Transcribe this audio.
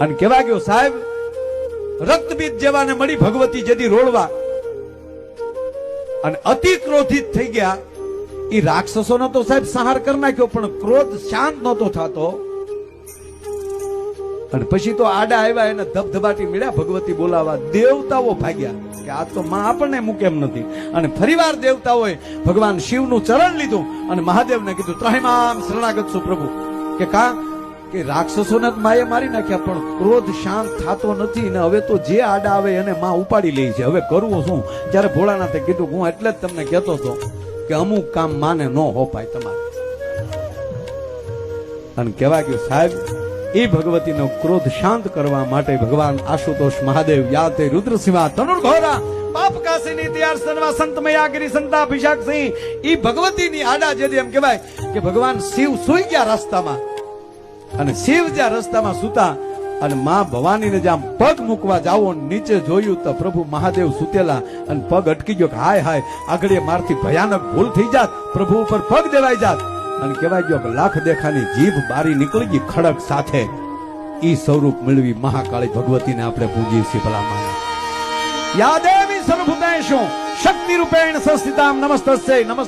અને કેવા ગયો સાહેબ, રક્તબીજ જેવાને મળી ભગવતી જેથી રોળવા અને અતિ ક્રોધિત થઈ ગયા. એ રાક્ષસોનો તો સાહેબ સંહાર કરી નાખ્યો, પણ ક્રોધ શાંત નહોતો થતો. અને પછી તો આડા આવ્યા, એને ધબધબાટી મળ્યા ભગવતી બોલાવા. દેવતાઓ ભાગ્યા કે આ તો માં આપણને મૂકે એમ નથી. અને ફરીવાર દેવતાઓએ ભગવાન શિવનું ચરણ લીધું અને મહાદેવને કીધું, ત્રહિમામ શરણાગત છું પ્રભુ. કે કા કે રાક્ષસોને માએ મારી નાખ્યા, પણ ક્રોધ શાંત થતો નથી ને હવે તો જે આડા આવે એને માં ઉપાડી લે છે. હવે કરવું શું? ત્યારે ભોળાનાથે કીધું, હું એટલે જ તમને કહેતો હતો કે અમુક કામ માને ન હોપાય તમારે. અને કહેવા ગયું સાહેબ, એ ભગવતીનો ક્રોધ શાંત કરવા માટે ભગવાન આશુતોષ મહાદેવ યાતે રુદ્રસિંહા તનુર્ઘોરા પાપ કાશીની ત્યાર સનવા સંતમયા ગિરી સંતાભિષેક સિંહ. ઈ ભગવતીની આડા જેથી એમ કહેવાય કે ભગવાન શિવ સૂઈ ગયા રસ્તામાં, અને શિવ જ્યાં રસ્તામાં સૂતા અને માં ભવાનીને જ્યાં પગ મૂકવા જાવો, નીચે જોયું તો પ્રભુ મહાદેવ સૂતેલા અને પગ અટકી ગયો કે હાય હાય, આગળ મારથી ભયાનક ભૂલ થઈ જાત, પ્રભુ ઉપર પગ દેવાઈ જાત. અને કહેવાય ગયો કે લાખ દેખાની જીભ બારી નીકળી ગઈ ખડક સાથે. ઈ સ્વરૂપ મેળવી મહાકાળી ભગવતીને આપણે પૂજીએ છીએ. ભલા માને યા દેવી સર્વભૂતેષુ શક્તિ રૂપેણ સંસ્થિતામ નમસ્તસ્ય નમસ્તે.